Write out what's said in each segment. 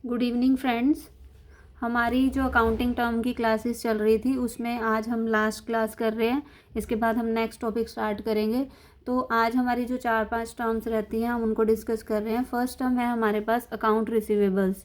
Good evening friends. हमारी जो accounting term की क्लासेस चल रही थी उसमें आज हम लास्ट क्लास कर रहे हैं। इसके बाद हम नेक्स्ट टॉपिक स्टार्ट करेंगे। तो आज हमारी जो 4-5 टर्म्स रहती हैं हम उनको डिस्कस कर रहे हैं। फर्स्ट टर्म है हमारे पास अकाउंट रिसीवेबल्स।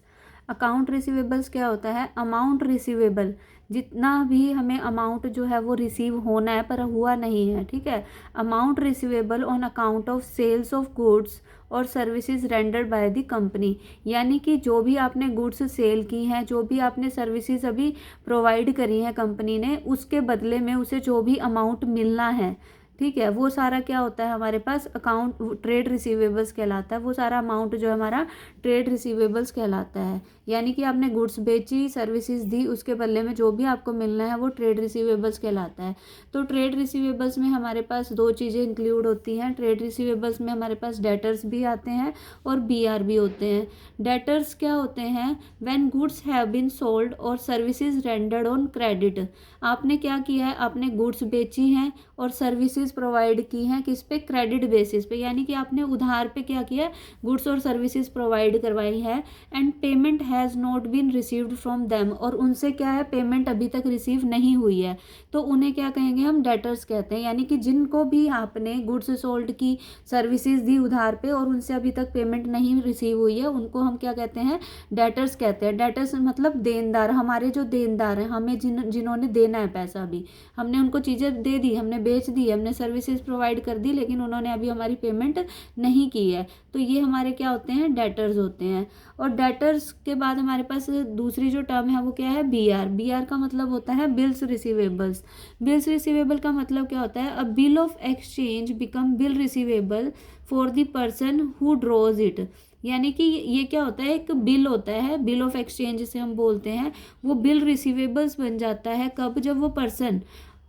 अकाउंट रिसीवेबल्स क्या होता है? अमाउंट रिसीवेबल, जितना भी हमें अमाउंट जो है वो रिसीव होना है पर हुआ नहीं है, ठीक है। Amount receivable on account of sales of goods और services rendered by the company, यानी कि जो भी आपने गुड्स सेल की हैं, जो भी आपने सर्विसेज अभी प्रोवाइड करी हैं कंपनी ने, उसके बदले में उसे जो भी अमाउंट मिलना है, ठीक है, वो सारा क्या होता है हमारे पास? अकाउंट ट्रेड रिसीवेबल्स कहलाता है। वो सारा अमाउंट जो है हमारा ट्रेड रिसीवेबल्स कहलाता है। यानी कि आपने गुड्स बेची, सर्विसेज दी, उसके बदले में जो भी आपको मिलना है वो ट्रेड रिसीवेबल्स कहलाता है। तो ट्रेड रिसीवेबल्स में हमारे पास दो चीज़ें इंक्लूड होती हैं। ट्रेड रिसीवेबल्स में हमारे पास डेटर्स भी आते हैं और बीआर भी होते हैं। डेटर्स क्या होते हैं? When goods have been sold और सर्विसेज रेंडर्ड ऑन क्रेडिट। आपने क्या किया है? आपने गुड्स बेची हैं और सर्विसेज प्रोवाइड की हैं, किस पे? क्रेडिट बेसिस पे, यानी कि आपने उधार पे क्या किया है? गुड्स और सर्विसेज प्रोवाइड करवाई है। And payment has not been received from them, और उनसे क्या है? पेमेंट अभी तक रिसीव नहीं हुई है, तो उन्हें क्या कहेंगे? हम डेटर्स कहते हैं। यानी कि जिनको भी आपने गुड्स सोल्ड की, सर्विसेज दी उधार पे और उनसे अभी तक पेमेंट नहीं रिसीव हुई है, उनको हम क्या कहते हैं? डेटर्स कहते हैं। डेटर्स मतलब देनदार, हमारे जो देनदार हैं, हमें जिन्होंने देना है पैसा, अभी हमने उनको चीज़ें दे दी, हमने बेच दी, हमने सर्विसेज प्रोवाइड कर दी, लेकिन उन्होंने अभी हमारी पेमेंट नहीं की है, तो ये हमारे क्या होते हैं? डेटर्स होते हैं। और डेटर्स के बाद हमारे पास दूसरी जो टर्म है वो क्या है? बीआर। बीआर का मतलब होता है बिल्स रिसीवेबल्स। बिल्स रिसीवेबल का मतलब क्या होता है? अ bill of exchange become bill receivable for the person who draws it. यानी कि ये क्या होता है? एक बिल होता है, बिल ऑफ एक्सचेंज जिसे हम बोलते हैं, वो बिल रिसीवेबल्स बन जाता है कब? जब वो person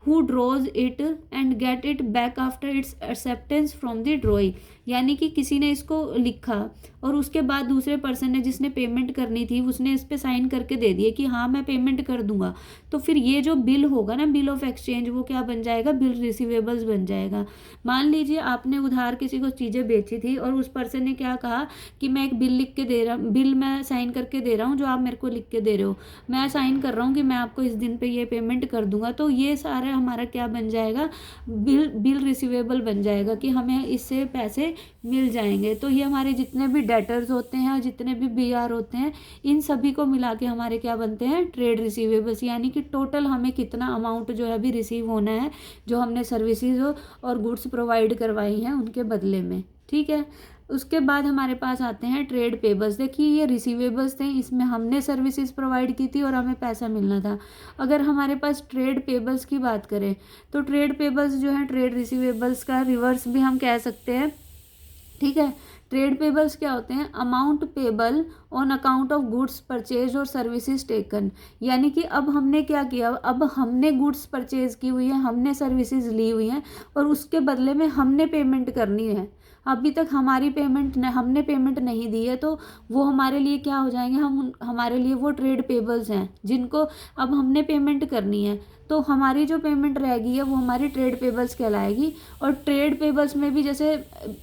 who draws it and get it back after its acceptance from the drawee। यानी कि किसी ने इसको लिखा और उसके बाद दूसरे पर्सन ने, जिसने पेमेंट करनी थी, उसने इस पे साइन करके दे दिए कि हाँ मैं पेमेंट कर दूंगा, तो फिर ये जो बिल होगा ना, बिल ऑफ एक्सचेंज, वो क्या बन जाएगा? बिल रिसीवेबल्स बन जाएगा। मान लीजिए आपने उधार किसी को चीज़ें बेची थी और उस पर्सन ने क्या कहा कि मैं एक बिल लिख के दे रहा, बिल मैं साइन करके दे रहा हूँ जो आप मेरे को लिख के दे रहे हो, मैं साइन कर रहा हूँ कि मैं आपको इस दिन पे ये पेमेंट कर दूंगा, तो ये सारा हमारा क्या बन जाएगा? बिल रिसीवेबल बन जाएगा कि हमें इससे पैसे मिल जाएंगे। तो ये हमारे जितने भी डेटर्स होते हैं और जितने भी बीआर होते हैं, इन सभी को मिला के हमारे क्या बनते हैं? Trade receivables. यानी कि टोटल हमें कितना अमाउंट जो है अभी रिसीव होना है, जो हमने सर्विसेज और गुड्स प्रोवाइड करवाई हैं उनके बदले में, ठीक है। उसके बाद हमारे पास आते हैं ट्रेड पेबल्स। देखिए ये रिसीवेबल्स थे, इसमें हमने सर्विसेज प्रोवाइड की थी और हमें पैसा मिलना था। अगर हमारे पास ट्रेड पेबल्स की बात करें तो ट्रेड पेबल्स जो है ट्रेड रिसीवेबल्स का रिवर्स भी हम कह सकते हैं, ठीक है। ट्रेड पेबल्स क्या होते हैं? Amount payable on account of goods purchase और सर्विसेज टेकन। यानी कि अब हमने क्या किया? अब हमने गुड्स परचेज की हुई है, हमने सर्विसेज ली हुई हैं और उसके बदले में हमने पेमेंट करनी है। अभी तक हमारी हमने पेमेंट नहीं दी है, तो वो हमारे लिए क्या हो जाएंगे? हमारे लिए वो ट्रेड पेबल्स हैं जिनको अब हमने पेमेंट करनी है, तो हमारी जो पेमेंट रहेगी है वो हमारी ट्रेड पेबल्स कहलाएगी। और ट्रेड पेबल्स में भी जैसे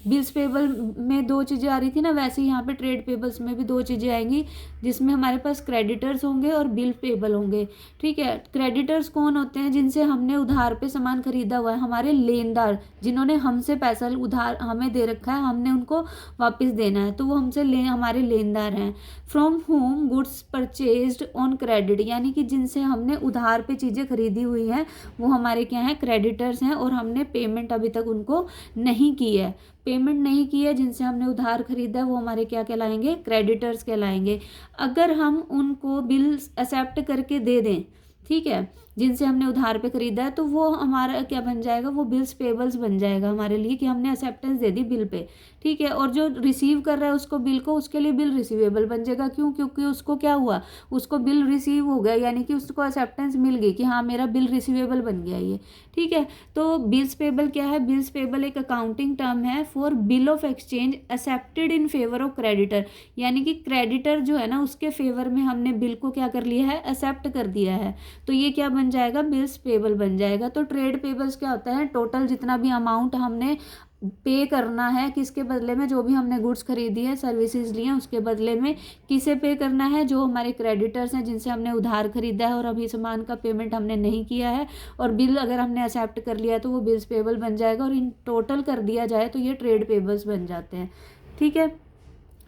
बिल्स पेबल में दो चीज़ें आ रही थी ना, वैसे ही यहाँ पे ट्रेड पेबल्स में भी दो चीज़ें आएंगी, जिसमें हमारे पास क्रेडिटर्स होंगे और बिल पेबल होंगे, ठीक है। क्रेडिटर्स कौन होते हैं? जिनसे हमने उधार पे सामान खरीदा हुआ है, हमारे लेनदार, जिन्होंने हमसे पैसा उधार हमें दे रखा है, हमने उनको वापस देना है, तो वो हमसे हमारे लेनदार हैं। From home goods purchased on credit, यानी कि जिनसे हमने उधार पे चीज़ें खरीदी हुई हैं वो हमारे क्या हैं? क्रेडिटर्स हैं, और हमने पेमेंट अभी तक उनको नहीं की है। पेमेंट नहीं की है जिनसे हमने उधार खरीदा है, वो हमारे क्या कहलाएंगे? क्रेडिटर्स कहलाएंगे। अगर हम उनको बिल एक्सेप्ट करके दे दें, ठीक है, जिनसे हमने उधार पे खरीदा है, तो वो हमारा क्या बन जाएगा? वो बिल्स पेबल्स बन जाएगा हमारे लिए, कि हमने एक्सेप्टेंस दे दी बिल पे, ठीक है। और जो रिसीव कर रहा है उसको बिल को, उसके लिए बिल रिसीवेबल बन जाएगा। क्यों? क्योंकि उसको क्या हुआ? उसको बिल रिसीव हो गया, यानी कि उसको एक्सेप्टेंस मिल गई कि हाँ मेरा बिल रिसीवेबल बन गया ये, ठीक है। तो बिल्स पेबल क्या है? बिल्स पेबल एक अकाउंटिंग टर्म है for bill of exchange accepted in favour of creditor. यानी कि क्रेडिटर जो है ना, उसके फेवर में हमने बिल को क्या कर लिया है? एक्सेप्ट कर दिया है, तो ये क्या बन जाएगा? बिल्स पेबल बन जाएगा। तो ट्रेड पेबल्स क्या होता है? टोटल जितना भी अमाउंट हमने पे करना है, किसके बदले में, जो भी हमने गुड्स खरीदी है, सर्विसेज ली हैं, उसके बदले में किसे पे करना है, जो हमारे क्रेडिटर्स हैं जिनसे हमने उधार खरीदा है और अभी सामान का पेमेंट हमने नहीं किया है, और बिल अगर हमने एक्सेप्ट कर लिया है तो वो बिल्स पेबल बन जाएगा, और इन टोटल कर दिया जाए तो ये ट्रेड पेबल्स बन जाते हैं। ठीक है,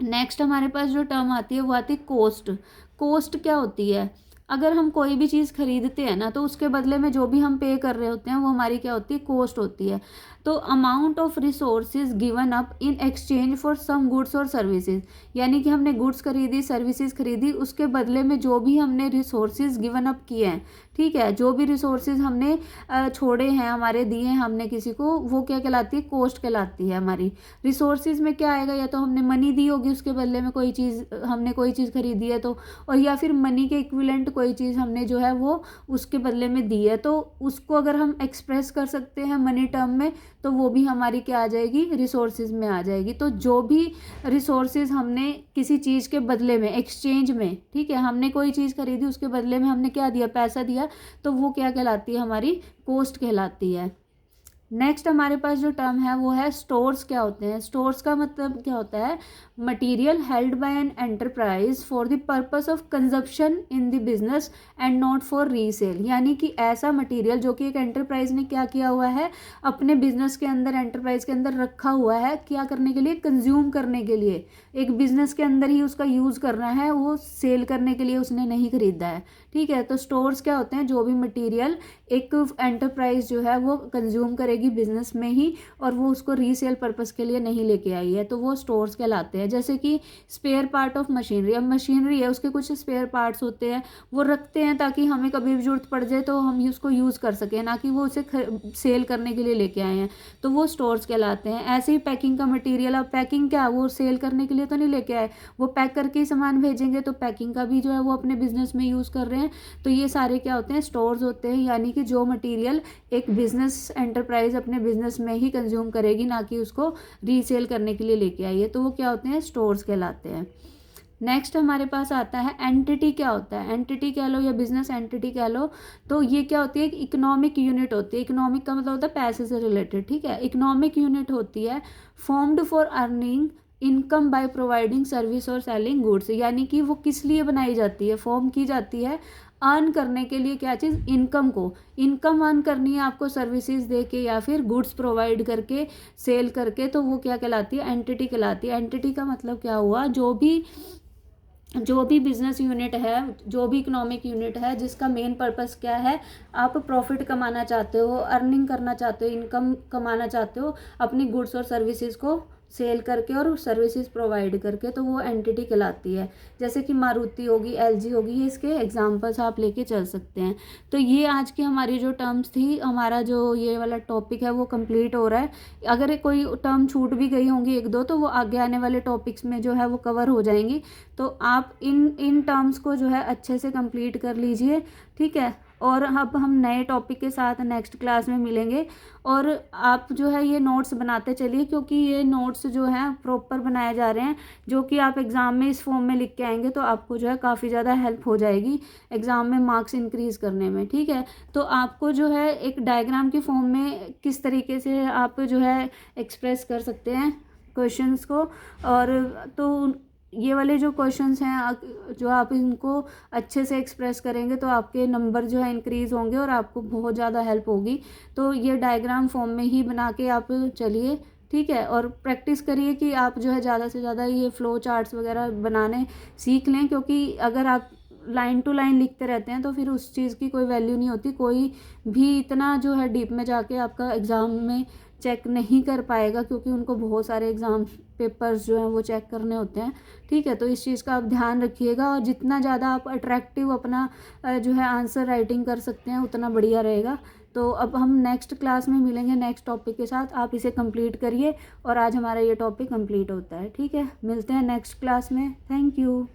नेक्स्ट हमारे पास जो टर्म आती है वो आती है कोस्ट। कोस्ट क्या होती है, अगर हम कोई भी चीज़ खरीदते हैं ना तो उसके बदले में जो भी हम पे कर रहे होते हैं वो हमारी क्या होती है, कोस्ट होती है। तो amount of resources given up in exchange for some goods और सर्विसेज, यानी कि हमने गुड्स खरीदी, सर्विसेज खरीदी, उसके बदले में जो भी हमने रिसोर्सेज गिवन अप किए हैं, ठीक है, जो भी रिसोर्सेज हमने छोड़े हैं, हमारे दिए हैं हमने किसी को, वो क्या कहलाती है, कोस्ट कहलाती है हमारी। रिसोर्सेज में क्या आएगा, या तो हमने मनी दी होगी उसके बदले में कोई चीज़, हमने कोई चीज़ खरीदी है तो, और या फिर मनी के इक्विवेलेंट कोई चीज़ हमने जो है वो उसके बदले में दी है, तो उसको अगर हम एक्सप्रेस कर सकते हैं मनी टर्म में तो वो भी हमारी क्या आ जाएगी, रिसोर्सेज में आ जाएगी। तो जो भी रिसोर्सेज हमने किसी चीज़ के बदले में, एक्सचेंज में, ठीक है, हमने कोई चीज़ खरीदी उसके बदले में हमने क्या दिया, पैसा दिया, तो वो क्या कहलाती है, हमारी कोस्ट कहलाती है। नेक्स्ट हमारे पास जो टर्म है वो है स्टोर्स। क्या होते हैं स्टोर्स, का मतलब क्या होता है, material held by an enterprise for the purpose of consumption in the business and not for resale, यानी कि ऐसा मटीरियल जो कि एक एंटरप्राइज ने क्या किया हुआ है, अपने बिजनेस के अंदर, एंटरप्राइज के अंदर रखा हुआ है, क्या करने के लिए, कंज्यूम करने के लिए, एक बिजनेस के अंदर ही उसका यूज़ करना है, वो सेल करने के लिए उसने नहीं खरीदा है। ठीक है, तो स्टोर्स क्या होते हैं, जो भी मटीरियल एक एंटरप्राइज जो है वो कंज्यूम करेगी बिजनेस में ही, और वो उसको रीसेल पर्पस के लिए नहीं लेके आई है, तो वो स्टोर्स कहलाते हैं। जैसे कि स्पेयर पार्ट ऑफ मशीनरी, अब मशीनरी है उसके कुछ स्पेयर पार्ट्स होते हैं, वो रखते हैं ताकि हमें कभी भी जरूरत पड़ जाए तो हम उसको यूज़ कर सकें, ना कि वो उसे सेल करने के लिए लेके आए हैं, तो वो स्टोर्स कहलाते हैं। ऐसे ही पैकिंग का मटीरियल, अब पैकिंग क्या, वो सेल करने के लिए तो नहीं लेके आए, वो पैक करके ही सामान भेजेंगे, तो पैकिंग का भी जो है वो अपने बिजनेस में यूज़ कर रहे हैं, तो ये सारे क्या होते हैं, स्टोर्स होते हैं। यानी कि जो मटेरियल एक बिजनेस एंटरप्राइज अपने बिजनेस में ही कंज्यूम करेगी, ना कि उसको रीसेल करने के लिए लेके आई है, तो वो क्या होते हैं, स्टोर्स कहलाते हैं। नेक्स्ट हमारे पास आता है एंटिटी। क्या होता है, एंटिटी कह लो या बिजनेस एंटिटी कह लो, तो ये क्या होती है, एक इकोनॉमिक यूनिट होती है। इकोनॉमिक का मतलब होता है पैसे से रिलेटेड, ठीक है, इकोनॉमिक यूनिट होती है formed for earning income by providing service और सेलिंग गुड्स, यानी कि वो किस लिए बनाई जाती है, फॉर्म की जाती है अर्न करने के लिए, क्या चीज़, इनकम को, इनकम अर्न करनी है आपको सर्विसेज दे के या फिर गुड्स प्रोवाइड करके, सेल करके, तो वो क्या कहलाती है, एंटिटी कहलाती है। एंटिटी का मतलब क्या हुआ, जो भी बिजनेस यूनिट है, जो भी इकोनॉमिक यूनिट है, जिसका मेन पर्पस क्या है, आप प्रॉफिट कमाना चाहते हो, अर्निंग करना चाहते हो, इनकम कमाना चाहते हो अपनी गुड्स और सर्विसेज को सेल करके और सर्विसेज प्रोवाइड करके, तो वो एंटिटी कहलाती है। जैसे कि मारुति होगी, एलजी होगी, ये इसके एग्जांपल्स आप लेके चल सकते हैं। तो ये आज की हमारी जो टर्म्स थी, हमारा जो ये वाला टॉपिक है वो कंप्लीट हो रहा है। अगर कोई टर्म छूट भी गई होंगी एक दो, तो वो आगे आने वाले टॉपिक्स में जो है वो कवर हो जाएंगी, तो आप इन टर्म्स को जो है अच्छे से कंप्लीट कर लीजिए, ठीक है। और अब हम नए टॉपिक के साथ नेक्स्ट क्लास में मिलेंगे, और आप जो है ये नोट्स बनाते चलिए, क्योंकि ये नोट्स जो हैं प्रॉपर बनाए जा रहे हैं, जो कि आप एग्ज़ाम में इस फॉर्म में लिख के आएंगे तो आपको जो है काफ़ी ज़्यादा हेल्प हो जाएगी एग्ज़ाम में मार्क्स इंक्रीज़ करने में, ठीक है। तो आपको जो है एक डायग्राम के फॉर्म में किस तरीके से आप जो है एक्सप्रेस कर सकते हैं क्वेश्चंस को, और तो ये वाले जो क्वेश्चंस हैं, जो आप इनको अच्छे से एक्सप्रेस करेंगे तो आपके नंबर जो है इंक्रीज़ होंगे और आपको बहुत ज़्यादा हेल्प होगी। तो ये डायग्राम फॉर्म में ही बना के आप चलिए, ठीक है, और प्रैक्टिस करिए कि आप जो है ज़्यादा से ज़्यादा ये फ्लो चार्ट्स वगैरह बनाने सीख लें, क्योंकि अगर आप लाइन टू लाइन लिखते रहते हैं तो फिर उस चीज़ की कोई वैल्यू नहीं होती, कोई भी इतना जो है डीप में जाके आपका एग्ज़ाम में चेक नहीं कर पाएगा, क्योंकि उनको बहुत सारे एग्ज़ाम पेपर्स जो हैं वो चेक करने होते हैं, ठीक है। तो इस चीज़ का आप ध्यान रखिएगा, और जितना ज़्यादा आप अट्रैक्टिव अपना जो है आंसर राइटिंग कर सकते हैं उतना बढ़िया रहेगा। तो अब हम नेक्स्ट क्लास में मिलेंगे नेक्स्ट टॉपिक के साथ, आप इसे कंप्लीट करिए, और आज हमारा ये टॉपिक कंप्लीट होता है, ठीक है। मिलते हैं नेक्स्ट क्लास में, थैंक यू।